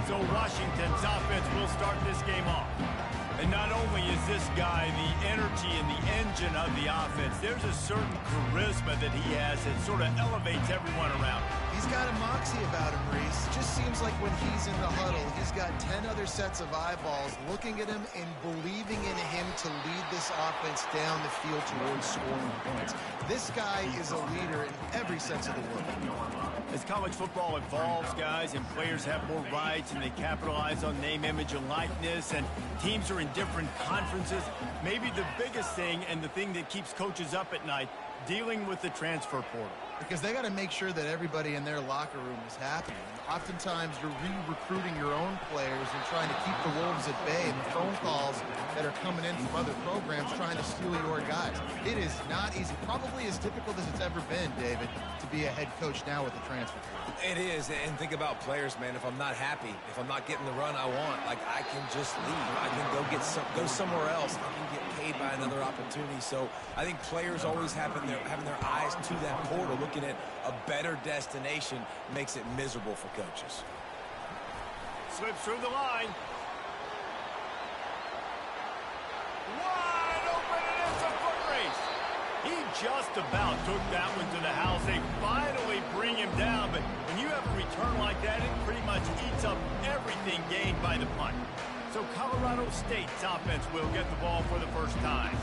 So Washington's offense will start this game off. And not only is this guy the energy and the engine of the offense, there's a certain charisma that he has that sort of elevates everyone around him. He's got a moxie about him, Reese. Just seems like when he's in the huddle, he's got 10 other sets of eyeballs looking at him and believing in him to lead this offense down the field towards scoring points. This guy is a leader in every sense of the word. As college football evolves, guys, and players have more rights and they capitalize on name, image, and likeness, and teams are in different conferences, maybe the biggest thing and the thing that keeps coaches up at night, dealing with the transfer portal. Because they got to make sure that everybody in their locker room is happy. And oftentimes you're re-recruiting your own players and trying to keep the Wolves at bay, and the phone calls that are coming in from other programs trying to steal your guys. It is not easy. Probably as difficult as it's ever been, David, to be a head coach now with the transfer portal. It is, and think about players, man. If I'm not happy, if I'm not getting the run I want, like, I can just leave. I can go somewhere else. I can get paid by another opportunity. So I think players always having their eyes to that portal, looking at a better destination, makes it miserable for coaches. Slips through the line. Wide open, and it's a foot race. He just about took that one to the house. They finally bring him down, but when you have a return like that, it pretty much eats up everything gained by the punt. So Colorado State's offense will get the ball for the first time.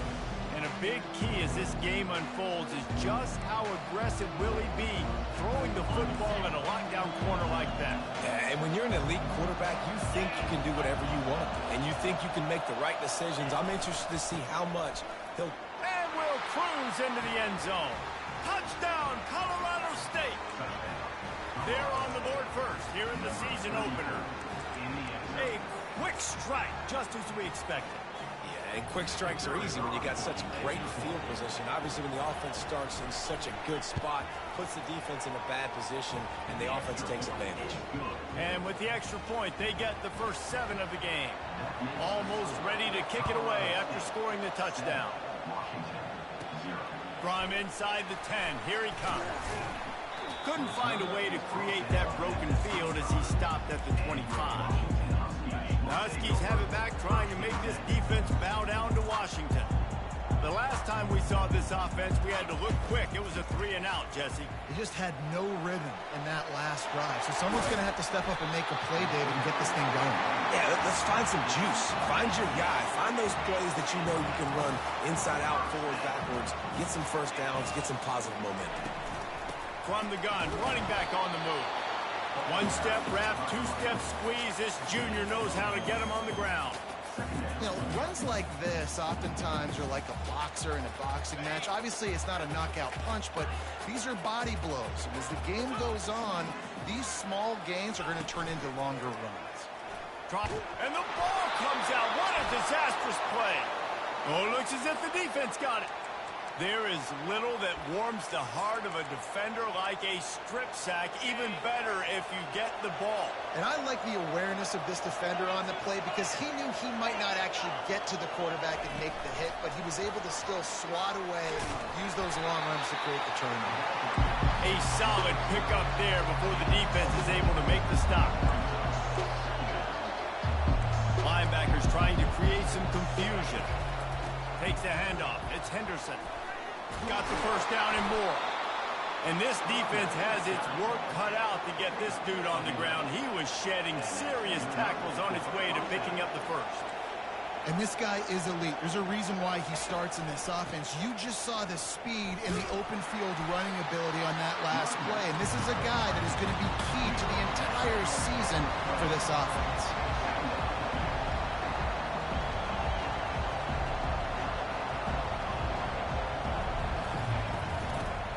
And a big key as this game unfolds is just how aggressive will he be throwing the football in a lockdown corner like that. Yeah, and when you're an elite quarterback, you think you can do whatever you want, and you think you can make the right decisions. I'm interested to see how much he'll... And will cruise into the end zone. Touchdown, Colorado State. They're on the board first here in the season opener. A quick strike, just as we expected. And quick strikes are easy when you got such great field position. Obviously, when the offense starts in such a good spot, puts the defense in a bad position, and the offense takes advantage. And with the extra point, they get the first 7 of the game. Almost ready to kick it away after scoring the touchdown. From inside the 10, here he comes. Couldn't find a way to create that broken field as he stopped at the 25. The Huskies have it back, trying to make this defense bow down to Washington. The last time we saw this offense, we had to look quick. It was a 3-and-out, Jesse. They just had no rhythm in that last drive. So someone's going to have to step up and make a play, David, and get this thing going. Yeah, let's find some juice. Find your guy. Find those plays that you know you can run inside out, forward, backwards. Get some first downs. Get some positive momentum. From the gun, running back on the move. One-step wrap, two-step squeeze. This junior knows how to get him on the ground. You know, runs like this oftentimes are like a boxer in a boxing match. Obviously, it's not a knockout punch, but these are body blows. And as the game goes on, these small gains are going to turn into longer runs. Drop, and the ball comes out. What a disastrous play. Oh, it looks as if the defense got it. There is little that warms the heart of a defender like a strip sack. Even better if you get the ball. And I like the awareness of this defender on the play because he knew he might not actually get to the quarterback and make the hit, but he was able to still swat away, use those long arms to create the turnover. A solid pickup there before the defense is able to make the stop. Linebackers trying to create some confusion. Takes the handoff. It's Henderson. Got the first down and more. And this defense has its work cut out to get this dude on the ground. He was shedding serious tackles on his way to picking up the first. And this guy is elite. There's a reason why he starts in this offense. You just saw the speed and the open field running ability on that last play. And this is a guy that is going to be key to the entire season for this offense.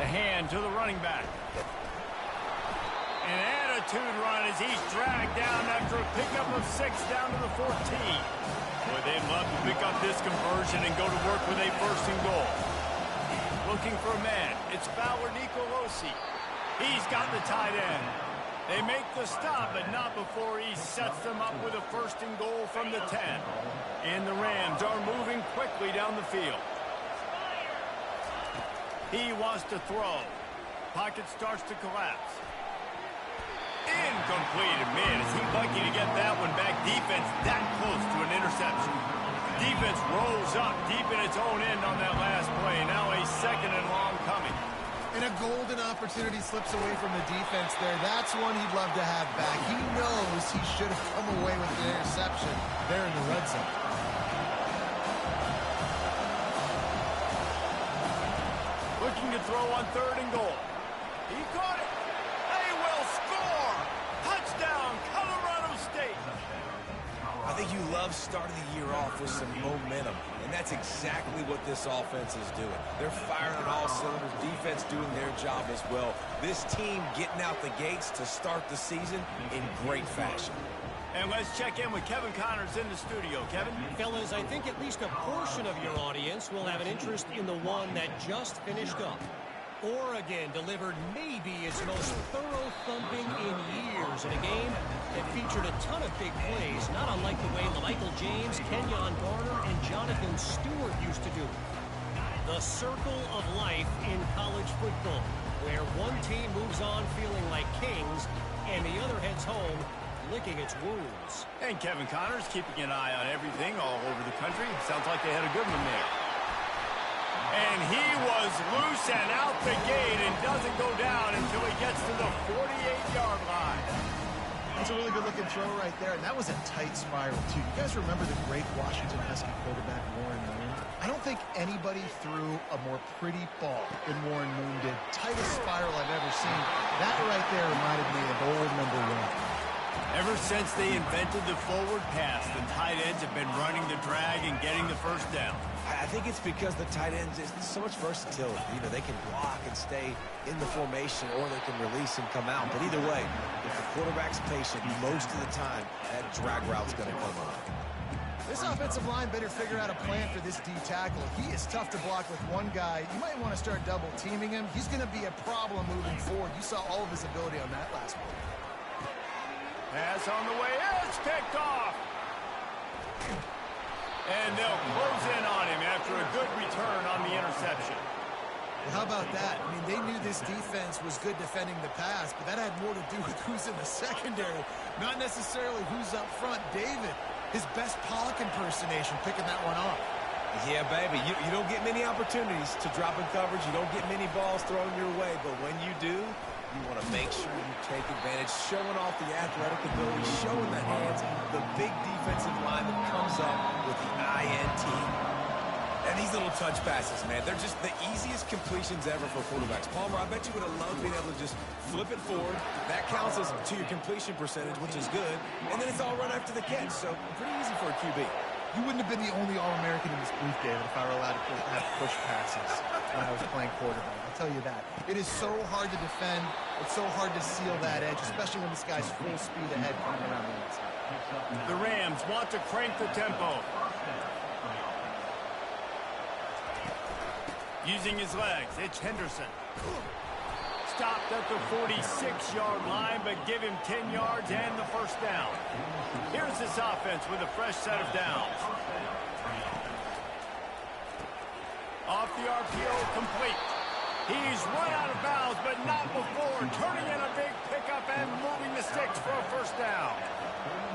Hand to the running back. An attitude run as he's dragged down after a pickup of 6 down to the 14. Boy, they'd love to pick up this conversion and go to work with a 1st and goal. Looking for a man. It's Fowler Nicolosi. He's got the tight end. They make the stop, but not before he sets them up with a 1st and goal from the 10. And the Rams are moving quickly down the field. He wants to throw. Pocket starts to collapse. Incomplete. And man, is he lucky to get that one back. Defense that close to an interception. Defense rolls up deep in its own end on that last play. Now a 2nd and long coming. And a golden opportunity slips away from the defense there. That's one he'd love to have back. He knows he should have come away with an interception there in the red zone. Looking to throw on 3rd and goal. He caught it. They will score. Touchdown, Colorado State. I think you love starting the year off with some momentum, and that's exactly what this offense is doing. They're firing on all cylinders, defense doing their job as well. This team getting out the gates to start the season in great fashion. And let's check in with Kevin Connors in the studio. Kevin? Fellas, I think at least a portion of your audience will have an interest in the one that just finished up. Oregon delivered maybe its most thorough thumping in years in a game that featured a ton of big plays, not unlike the way Michael James, Kenyon Garner, and Jonathan Stewart used to do it. The circle of life in college football, where one team moves on feeling like kings and the other heads home licking its wounds. And Kevin Connors keeping an eye on everything all over the country. Sounds like they had a good one there. And he was loose and out the gate and doesn't go down until he gets to the 48-yard line. That's a really good-looking throw right there, and that was a tight spiral, too. You guys remember the great Washington Husky quarterback Warren Moon? I don't think anybody threw a more pretty ball than Warren Moon did. Tightest spiral I've ever seen. That right there reminded me of old number 1. Ever since they invented the forward pass, the tight ends have been running the drag and getting the first down. I think it's because the tight ends is so much versatility. You know, they can block and stay in the formation, or they can release and come out. But either way, if the quarterback's patient, most of the time, that drag route's going to come up. This offensive line better figure out a plan for this D tackle. He is tough to block with one guy. You might want to start double teaming him. He's going to be a problem moving forward. You saw all of his ability on that last one. Pass on the way. It's picked off. And they'll close in on him after a good return on the interception. Well, how about that? I mean, they knew this defense was good defending the pass, but that had more to do with who's in the secondary, not necessarily who's up front. David, his best Pollock impersonation, picking that one off. Yeah, baby, you don't get many opportunities to drop in coverage. You don't get many balls thrown your way, but when you do, you want to make sure you take advantage, showing off the athletic ability, showing the hands, the big defensive line that comes up with the INT. And these little touch passes, man, they're just the easiest completions ever for quarterbacks. Palmer, I bet you would have loved being able to just flip it forward. That counts as to your completion percentage, which is good. And then it's all run after the catch, so pretty easy for a QB. You wouldn't have been the only All-American in this booth, David, if I were allowed to have push passes when I was playing quarterback. I'll tell you that. It is so hard to defend. It's so hard to seal that edge, especially when this guy's full speed ahead coming around the inside. The Rams want to crank the tempo. Using his legs, it's Henderson. Stopped at the 46-yard line, but give him 10 yards and the first down. Here's this offense with a fresh set of downs. Off the RPO, complete. He's run out of bounds, but not before. Turning in a big pickup and moving the sticks for a first down.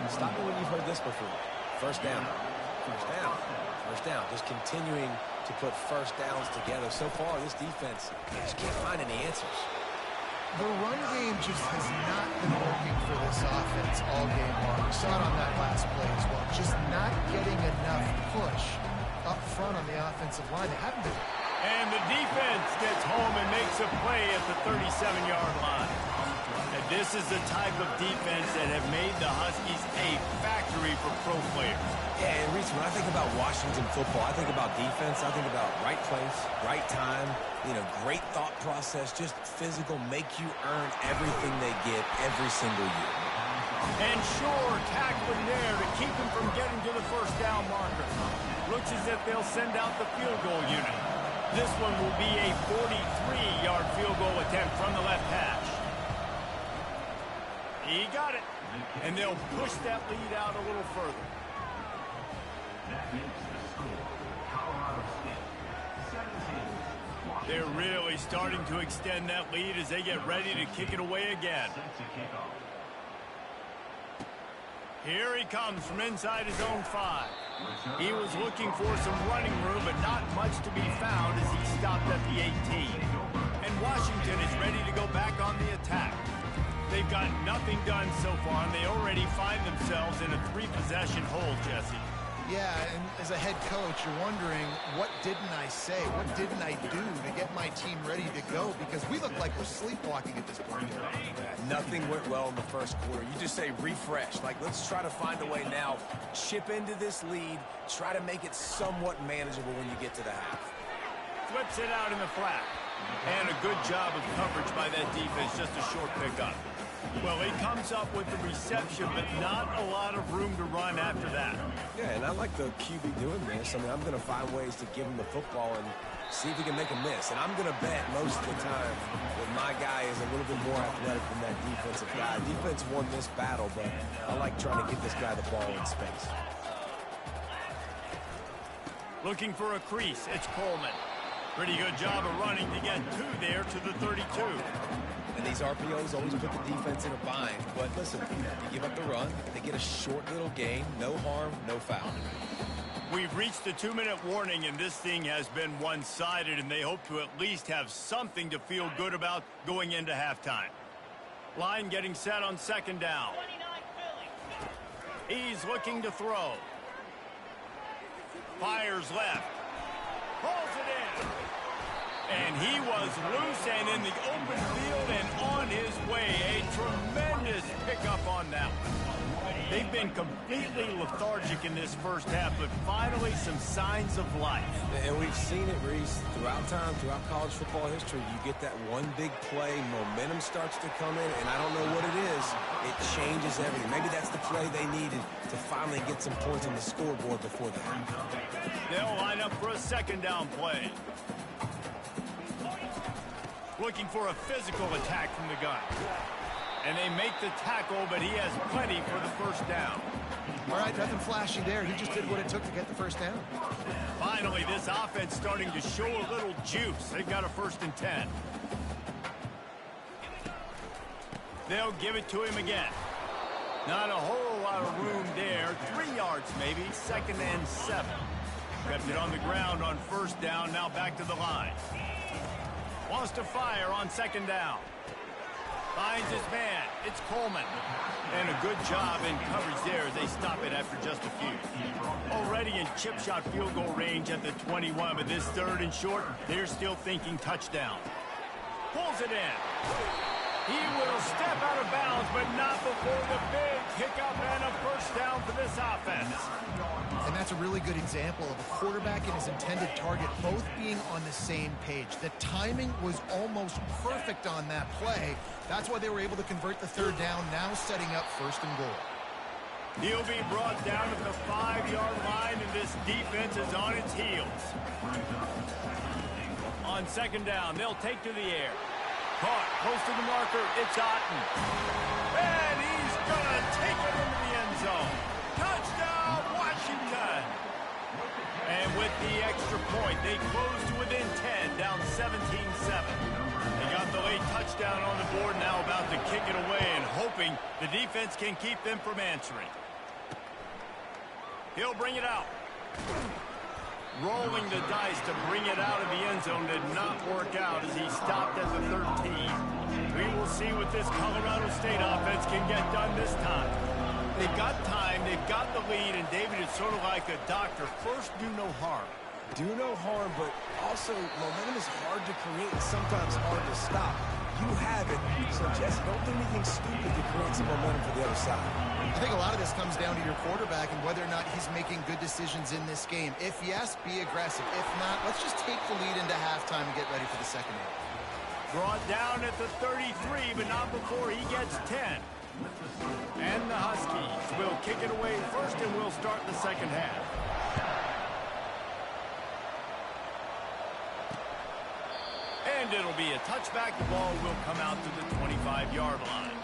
Stop me when you've heard this before. First down. First down. First down. Just continuing to put first downs together. So far, this defense just can't find any answers. The run game just has not been working for this offense all game long. We saw it on that last play as well. Just not getting enough push up front on the offensive line. They haven't been. And the defense gets home and makes a play at the 37-yard line. And this is the type of defense that have made the Huskies a factory for pro players. Yeah, and Reese, when I think about Washington football, I think about defense, I think about right place, right time, great thought process, just physical, make you earn everything they get every single year. And Shore tackling there to keep him from getting to the first down marker. Looks as if they'll send out the field goal unit. This one will be a 43-yard field goal attempt from the left hash. He got it. And they'll push that lead out a little further. They're really starting to extend that lead as they get ready to kick it away again. Here he comes from inside his own 5. He was looking for some running room, but not much to be found as he stopped at the 18. And Washington is ready to go back on the attack. They've got nothing done so far, and they already find themselves in a 3-possession hole, Jesse. Yeah, and as a head coach, you're wondering, what didn't I say? What didn't I do to get my team ready to go? Because we look like we're sleepwalking at this point. Nothing went well in the first quarter. You just say refresh. Like, let's try to find a way now. Chip into this lead. Try to make it somewhat manageable when you get to the half. Flips it out in the flat. And a good job of coverage by that defense. Just a short pickup. Well, he comes up with the reception, but not a lot of room to run after that. Yeah, and I like the QB doing this. I mean, I'm going to find ways to give him the football and see if he can make a miss. And I'm going to bet most of the time that my guy is a little bit more athletic than that defensive guy. Defense won this battle, but I like trying to get this guy the ball in space. Looking for a crease. It's Coleman. Pretty good job of running to get 2 there to the 32. And these RPOs always put the defense in a bind. But listen, you give up the run, they get a short little gain, no harm, no foul. We've reached the 2-minute warning, and this thing has been one-sided, and they hope to at least have something to feel good about going into halftime. Line getting set on 2nd down. He's looking to throw. Fires left. Pulls it in. And he was loose and in the open field and on his way. A tremendous pickup on that one. They've been completely lethargic in this first half, but finally some signs of life. And we've seen it, Reese, throughout time, throughout college football history. You get that one big play, momentum starts to come in, and I don't know what it is. It changes everything. Maybe that's the play they needed to finally get some points on the scoreboard before the half. They'll line up for a 2nd down play. Looking for a physical attack from the gun. And they make the tackle, but he has plenty for the 1st down. All right, nothing flashy there. He just did what it took to get the 1st down. Finally, this offense starting to show a little juice. They've got a 1st and 10. They'll give it to him again. Not a whole lot of room there. 3 yards maybe. 2nd and 7. Kept it on the ground on 1st down. Now back to the line. Wants to fire on 2nd down. Finds his man. It's Coleman. And a good job in coverage there as they stop it after just a few. Already in chip shot field goal range at the 21, but this 3rd and short, they're still thinking touchdown. Pulls it in. He will step out of bounds, but not before the big pickup and a 1st down for this offense. And that's a really good example of a quarterback and his intended target both being on the same page. The timing was almost perfect on that play. That's why they were able to convert the 3rd down, now setting up 1st and goal. He'll be brought down at the 5-yard line, and this defense is on its heels. On 2nd down, they'll take to the air. Caught, close to the marker, it's Otten. And he's going to take it into the end zone. Touchdown, Washington! And with the extra point, they close to within 10, down 17-7. They got the late touchdown on the board, now about to kick it away and hoping the defense can keep them from answering. He'll bring it out. Rolling the dice to bring it out of the end zone did not work out as he stopped at the 13. We will see what this Colorado State offense can get done this time. They've got time, they've got the lead, and David is sort of like a doctor. First, do no harm. Do no harm, but also momentum is hard to create and sometimes hard to stop. You have it, so Jesse, don't do anything stupid to create some momentum for the other side. I think a lot of this comes down to your quarterback and whether or not he's making good decisions in this game. If yes, be aggressive. If not, let's just take the lead into halftime and get ready for the 2nd half. Brought down at the 33, but not before he gets 10. And the Huskies will kick it away first, and we'll start the 2nd half. And it'll be a touchback. The ball will come out to the 25-yard line.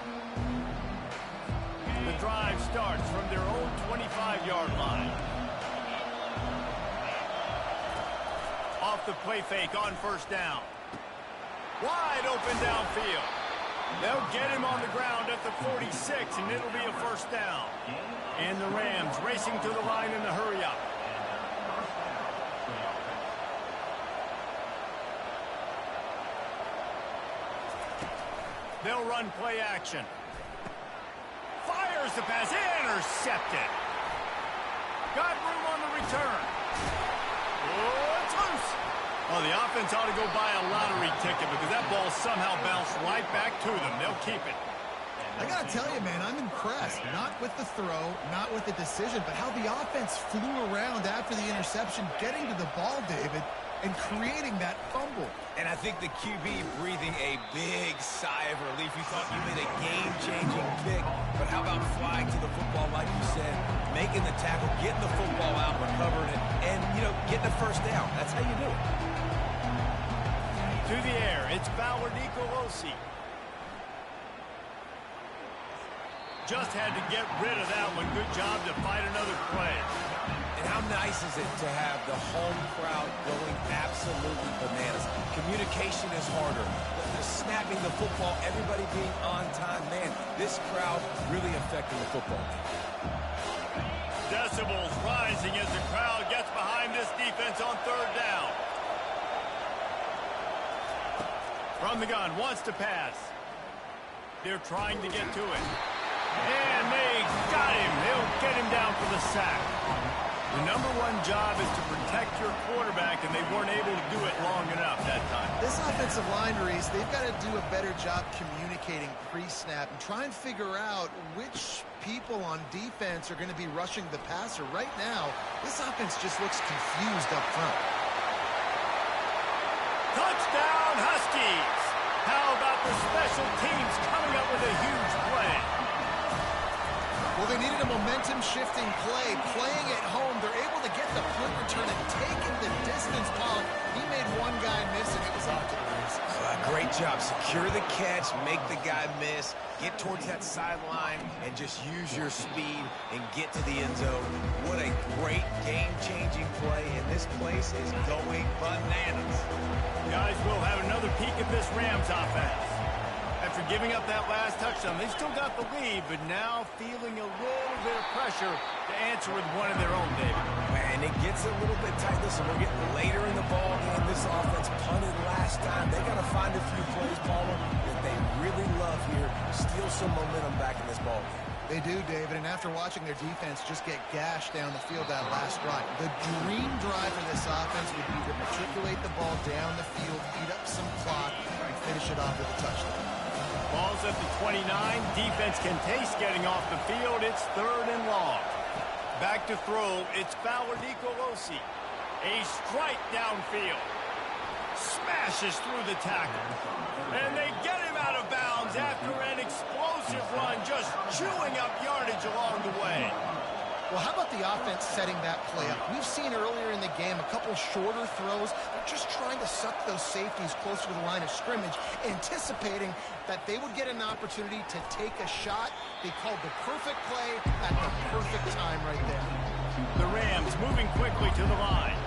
The drive starts from their own 25-yard line. Off the play fake on 1st down. Wide open downfield. They'll get him on the ground at the 46, and it'll be a 1st down. And the Rams racing to the line in the hurry-up. They'll run play action. Fires the pass. Intercepted. Got room on the return. Oh, it's loose. Well, the offense ought to go buy a lottery ticket because that ball somehow bounced right back to them. They'll keep it. I got to tell you, man, I'm impressed. Not with the throw, not with the decision, but how the offense flew around after the interception, getting to the ball, David, and creating that fumble. And I think the QB breathing a big sigh of relief. He thought you made a game-changing pick. But how about flying to the football, like you said, making the tackle, getting the football out, recovering it, and, you know, getting the first down. That's how you do it. To the air, it's Bauer Nicolosi. Just had to get rid of that one. Good job to fight another play. And how nice is it to have the home crowd going absolutely bananas? Communication is harder. The snapping the football, everybody being on time. Man, this crowd really affecting the football game. Decibels rising as the crowd gets behind this defense on third down. From the gun, wants to pass. They're trying to get to it. And they got him. They'll get him down for the sack. The number one job is to protect your quarterback, and they weren't able to do it long enough that time. This offensive line, Reese, they've got to do a better job communicating pre-snap and try and figure out which people on defense are going to be rushing the passer. Right now, this offense just looks confused up front. Touchdown, Huskies! How about the special teams coming up with a huge play? Well, they needed a momentum-shifting play. Playing at home, they're able to get the punt return and taking the distance. Paul, he made one guy miss, and it was off to the races. Great job. Secure the catch, make the guy miss, get towards that sideline, and just use your speed and get to the end zone. What a great game-changing play, and this place is going bananas. Guys, we'll have another peek at this Rams offense. After giving up that last touchdown, they still got the lead, but now feeling a little bit of pressure to answer with one of their own, David. And it gets a little bit tight. Listen, we're getting later in the ball game. This offense punted last time. They got to find a few plays, Palmer, that they really love here. Steal some momentum back in this ball game. They do, David, and after watching their defense just get gashed down the field that last drive, the dream drive for this offense would be to matriculate the ball down the field, eat up some clock, and finish it off with a touchdown. Ball's at the 29. Defense can taste getting off the field. It's third and long. Back to throw. It's Bauer Nicolosi. A strike downfield. Smashes through the tackle. And they get him out of bounds after an explosive run, just chewing up yardage along the way. Well, how about the offense setting that play up? We've seen earlier in the game a couple shorter throws. They're just trying to suck those safeties closer to the line of scrimmage, anticipating that they would get an opportunity to take a shot. They called the perfect play at the perfect time right there. The Rams moving quickly to the line.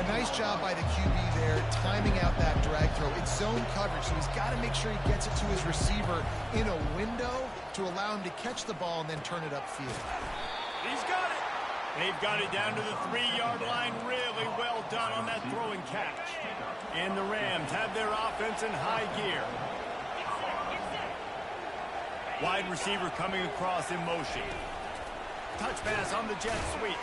A nice job by the QB there, timing out that drag throw. It's zone coverage, so he's got to make sure he gets it to his receiver in a window to allow him to catch the ball and then turn it upfield. He's got it. They've got it down to the 3-yard line. Really well done on that throw and catch. And the Rams have their offense in high gear. Wide receiver coming across in motion. Touch pass on the jet sweep.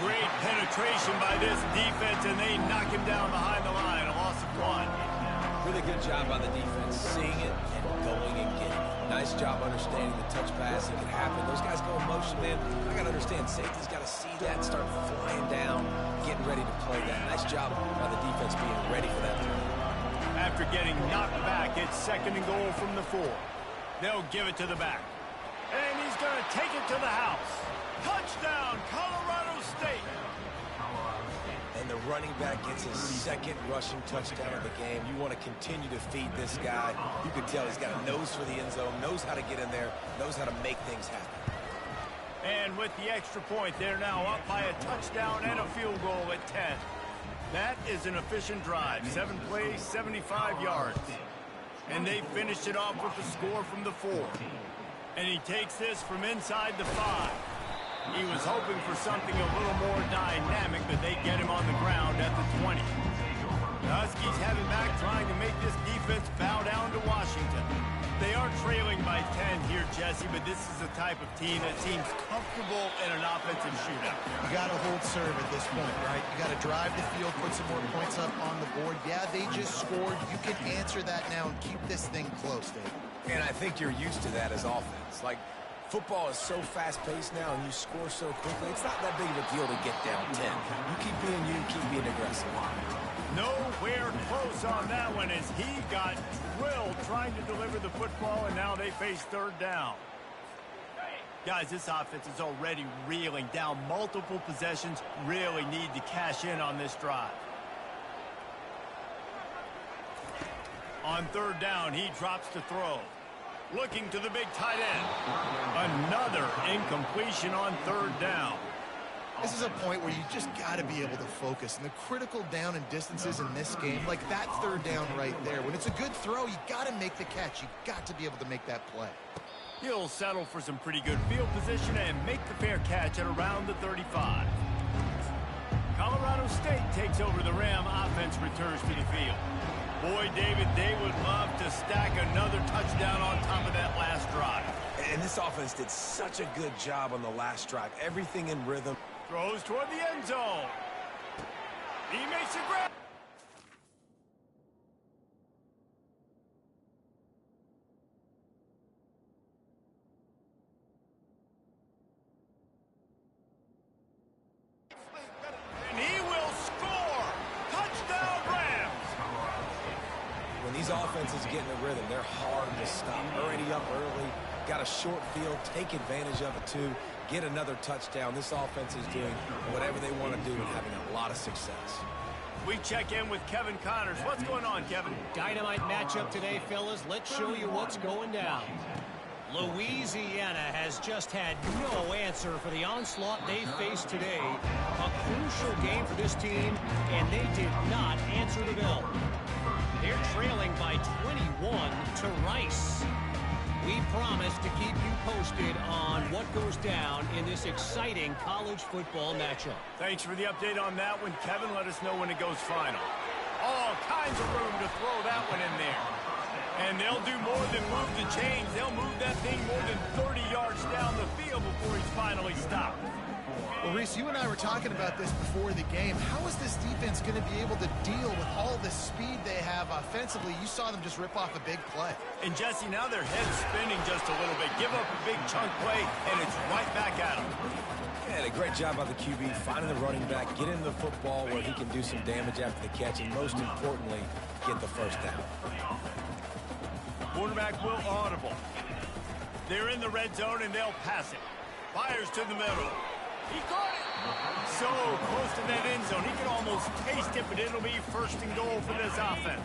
Great penetration by this defense, and they knock him down behind the line. A loss of 1. Really good job by the defense, seeing it and going and getting it. Nice job understanding the touch pass. It can happen. Those guys go in motion, man. I got to understand, safety's got to see that and start flying down, getting ready to play that. Nice job by the defense being ready for that play. After getting knocked back, it's second and goal from the 4. They'll give it to the back. And he's going to take it to the house. Touchdown, Colorado State. And the running back gets his second rushing touchdown of the game. You want to continue to feed this guy. You can tell he's got a nose for the end zone, knows how to get in there, knows how to make things happen. And with the extra point, they're now up by a touchdown and a field goal at 10. That is an efficient drive. 7 plays, 75 yards. And they finished it off with the score from the 4. And he takes this from inside the 5. He was hoping for something a little more dynamic, but they get him on the ground at the 20. The Huskies have him back trying to make this defense bow down to Washington. They are trailing by 10 here, Jesse, but this is the type of team that seems comfortable in an offensive shootout. You got to hold serve at this point, right? You got to drive the field, put some more points up on the board. Yeah, they just scored. You can answer that now and keep this thing close, Dave. And I think you're used to that as offense. Like, football is so fast-paced now, and you score so quickly. It's not that big of a deal to get down 10. You keep being you, keep being aggressive. Nowhere close on that one as he got drilled trying to deliver the football, and now they face third down. Guys, this offense is already reeling down multiple possessions. Really need to cash in on this drive. On third down, he drops to throw. Looking to the big tight end. Another incompletion on third down. This is a point where you just got to be able to focus. And the critical down and distances in this game, like that third down right there, when it's a good throw, you got to make the catch. You got to be able to make that play. He'll settle for some pretty good field position and make the fair catch at around the 35. Colorado State takes over the Ram. Offense returns to the field. Boy, David, they would love to stack another touchdown on top of that last drive. And this offense did such a good job on the last drive. Everything in rhythm. Throws toward the end zone. He makes a grab. And he will score. Touchdown, Rams. When these offenses get in the rhythm, they're hard to stop. Already up early, got a short field, take advantage of it too. Get another touchdown. This offense is doing whatever they want to do and having a lot of success. We check in with Kevin Connors. What's going on, Kevin? Dynamite matchup today, fellas. Let's show you what's going down. Louisiana has just had no answer for the onslaught they faced today. A crucial game for this team, and they did not answer the bell. They're trailing by 21 to Rice. We promise to keep you posted on what goes down in this exciting college football matchup. Thanks for the update on that one, Kevin. Let us know when it goes final. All kinds of room to throw that one in there. And they'll do more than move the chains. They'll move that thing more than 30 yards down the field before he's finally stopped. Well, Reese, you and I were talking about this before the game. How is this defense going to be able to deal with all the speed they have offensively? You saw them just rip off a big play. And, Jesse, now their head's spinning just a little bit. Give up a big chunk play, and it's right back at them. Yeah, a great job by the QB, finding the running back, get in the football where he can do some damage after the catch, and most importantly, get the first down. Quarterback will audible. They're in the red zone, and they'll pass it. Fires to the middle. He caught it. So close to that end zone. He could almost taste it, but it'll be first and goal for this offense.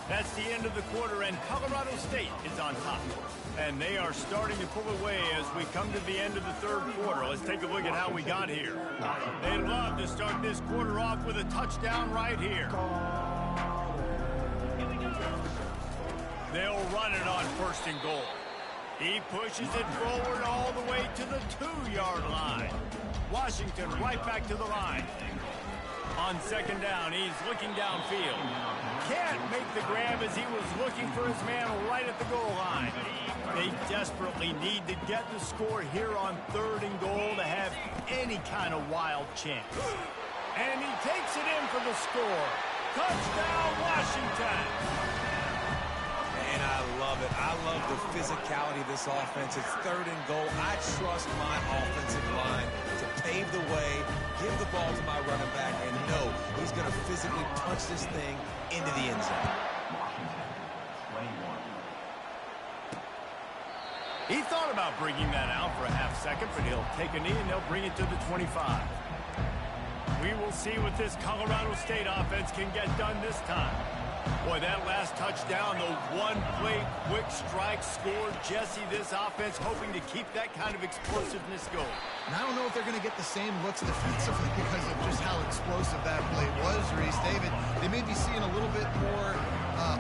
That's the end of the quarter, and Colorado State is on top. And they are starting to pull away as we come to the end of the third quarter. Let's take a look at how we got here. They'd love to start this quarter off with a touchdown right here. They'll run it on first and goal. He pushes it forward all the way to the 2-yard line. Washington right back to the line. On second down, he's looking downfield. Can't make the grab as he was looking for his man right at the goal line. They desperately need to get the score here on third and goal to have any kind of wild chance. And he takes it in for the score. Touchdown, Washington! And I love it. I love the physicality of this offense. It's third and goal. I trust my offensive line to pave the way, give the ball to my running back, and know he's going to physically punch this thing into the end zone. He thought about bringing that out for a half second, but he'll take a knee and they'll bring it to the 25. We will see what this Colorado State offense can get done this time. Boy, that last touchdown, the one-play quick strike scored. Jesse, this offense hoping to keep that kind of explosiveness going. And I don't know if they're going to get the same looks defensively because of just how explosive that play was, Reese. David, they may be seeing a little bit more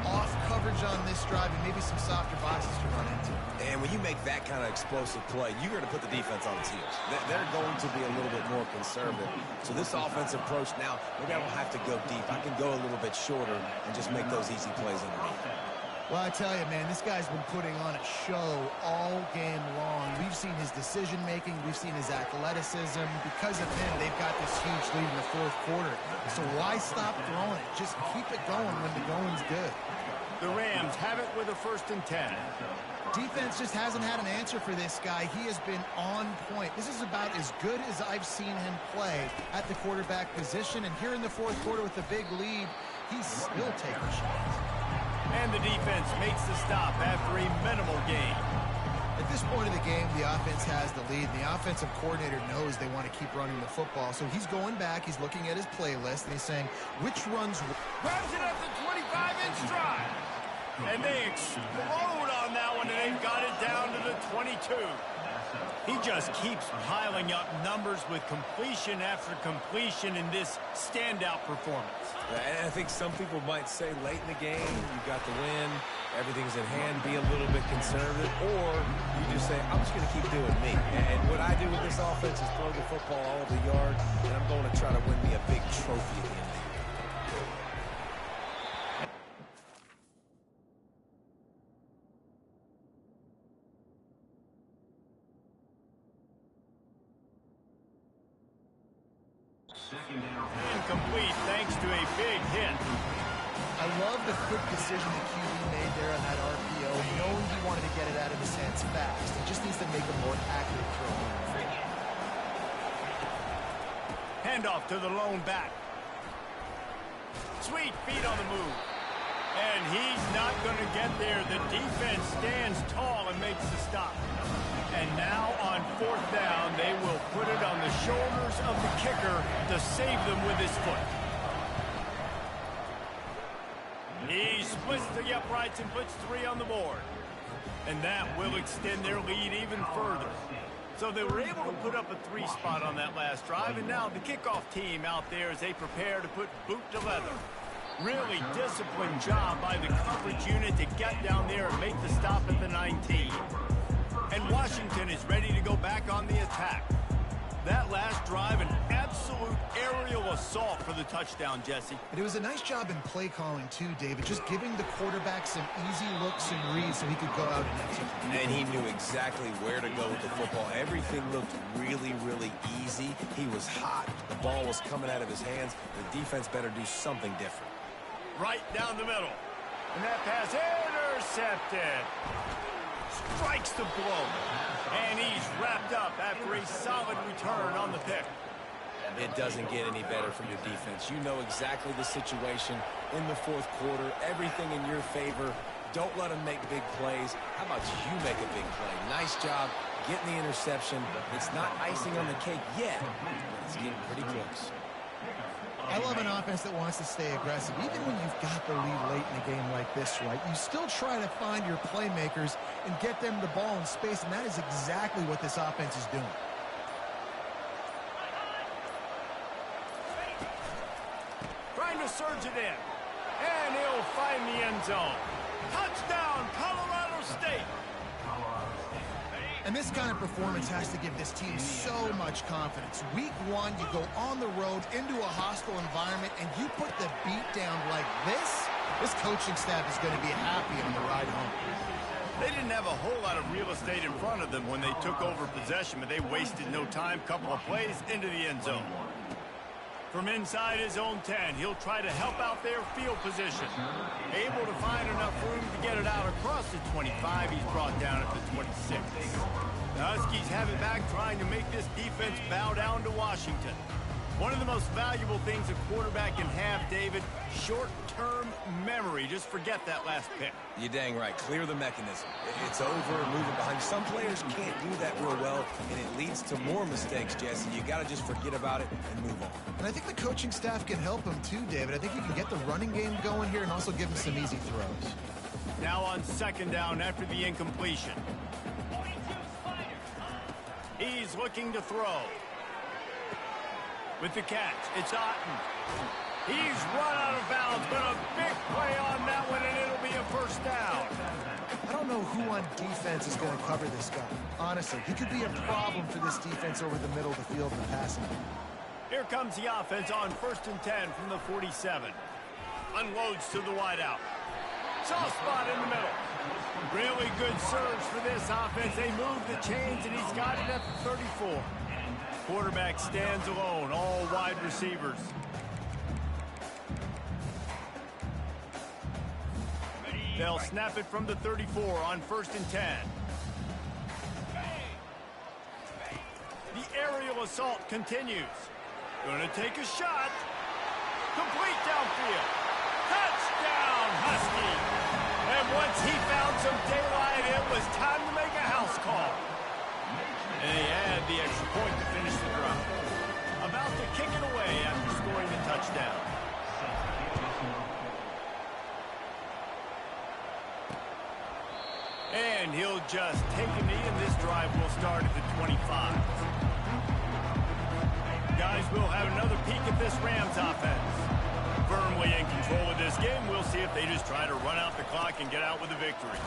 off coverage on this drive and maybe some softer boxes to run into. And when you make that kind of explosive play, you're going to put the defense on its heels. They're going to be a little bit more conservative. So this offensive approach now, maybe I don't have to go deep. I can go a little bit shorter and just make those easy plays underneath. Well, I tell you, man, this guy's been putting on a show all game long. We've seen his decision-making. We've seen his athleticism. Because of him, they've got this huge lead in the fourth quarter. So why stop throwing it? Just keep it going when the going's good. The Rams have it with a 1st and 10. Defense just hasn't had an answer for this guy. He has been on point. This is about as good as I've seen him play at the quarterback position. And here in the fourth quarter with the big lead, he's still taking shots. And the defense makes the stop after a minimal gain. At this point of the game, the offense has the lead. The offensive coordinator knows they want to keep running the football. So he's going back, he's looking at his playlist, and he's saying, which runs... Grabs it up the 25-inch stride. And they explode on that one, and they've got it down to the 22. He just keeps piling up numbers with completion after completion in this standout performance. And I think some people might say late in the game, you got the win, everything's in hand, be a little bit conservative, or you just say, I'm just going to keep doing me. And what I do with this offense is throw the football all over the yard, and I'm going to try to win me a big trophy at the end of the year. Incomplete thanks to a big hit. I love the quick decision the QB made there on that RPO, knowing he wanted to get it out of his hands fast. He just needs to make a more accurate throw. Handoff to the lone back. Sweet feet on the move. And he's not going to get there. The defense stands tall and makes the stop. And now on 4th down, they will put it on the shoulders of the kicker to save them with his foot. He splits the uprights and puts 3 on the board. And that will extend their lead even further. So they were able to put up a 3 spot on that last drive, and now the kickoff team out there as they prepare to put boot to leather. Really disciplined job by the coverage unit to get down there and make the stop at the 19. And Washington is ready to go back on the attack. That last drive, an absolute aerial assault for the touchdown, Jesse. And it was a nice job in play calling, too, David, just giving the quarterback some easy looks and reads so he could go out and execute. And he knew exactly where to go with the football. Everything looked really, really easy. He was hot. The ball was coming out of his hands. The defense better do something different. Right down the middle. And that pass intercepted. Strikes the blow. And he's wrapped up after a solid return on the pick. It doesn't get any better from your defense. You know exactly the situation in the fourth quarter. Everything in your favor. Don't let them make big plays. How about you make a big play? Nice job getting the interception. It's not icing on the cake yet, but it's getting pretty close. I love an offense that wants to stay aggressive. Even when you've got the lead late in a game like this, right, you still try to find your playmakers and get them the ball in space, and that is exactly what this offense is doing. Trying to surge it in. And he'll find the end zone. Touchdown, Colorado State. And this kind of performance has to give this team so much confidence. Week 1, you go on the road into a hostile environment, and you put the beat down like this, this coaching staff is going to be happy on the ride home. They didn't have a whole lot of real estate in front of them when they took over possession, but they wasted no time. Couple of plays into the end zone. From inside his own 10, he'll try to help out their field position. Able to find enough room to get it out across the 25. He's brought down at the 26. The Huskies have it back, trying to make this defense bow down to Washington. One of the most valuable things a quarterback can have, David, short-term memory. Just forget that last pick. You're dang right. Clear the mechanism. It's over and moving behind. Some players can't do that real well, and it leads to more mistakes, Jesse. You got to just forget about it and move on. And I think the coaching staff can help him too, David. I think you can get the running game going here and also give him some easy throws. Now on 2nd down after the incompletion. He's looking to throw. With the catch, it's Otten. He's run out of bounds, but a big play on that one, and it'll be a 1st down. I don't know who on defense is going to cover this guy. Honestly, he could be a problem for this defense over the middle of the field in the passing game. Here comes the offense on 1st and 10 from the 47. Unloads to the wideout. Soft spot in the middle. Really good surge for this offense. They move the chains, and he's got it at the 34. Quarterback stands alone, all wide receivers. They'll snap it from the 34 on 1st and 10. The aerial assault continues. Gonna take a shot. Complete downfield. Touchdown, Husky. And once he found some daylight, it was time to make a house call. And he had the extra point to finish the drive. About to kick it away after scoring the touchdown. And he'll just take a knee, and this drive will start at the 25. Guys, we'll have another peek at this Rams offense. Firmly in control of this game. We'll see if they just try to run out the clock and get out with a victory.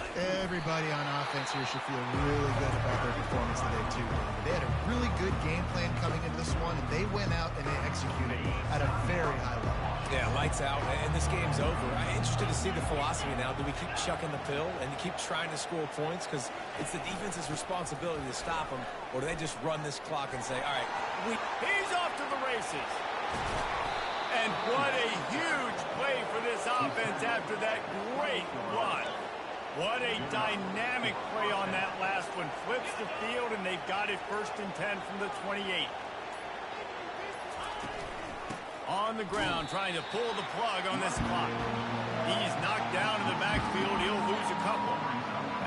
Everybody on offense here should feel really good about their performance today, too. They had a really good game plan coming into this one, and they went out and they executed at a very high level. Yeah, lights out, and this game's over. I'm interested to see the philosophy now. Do we keep chucking the pill and keep trying to score points? Because it's the defense's responsibility to stop them, or do they just run this clock and say, all right, he's off to the races. And what a huge play for this offense after that great run. What a dynamic play on that last one. Flips the field, and they've got it 1st and 10 from the 28. On the ground, trying to pull the plug on this clock. He's knocked down in the backfield. He'll lose a couple.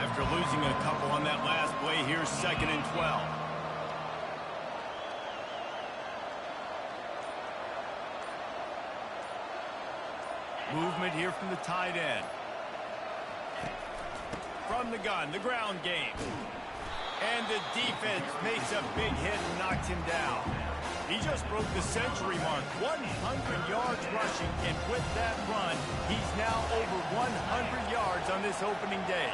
After losing a couple on that last play, here's 2nd and 12. Movement here from the tight end. From the gun, the ground game. And the defense makes a big hit and knocks him down. He just broke the century mark, 100 yards rushing, and with that run, he's now over 100 yards on this opening day.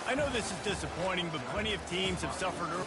I know this is disappointing, but plenty of teams have suffered early.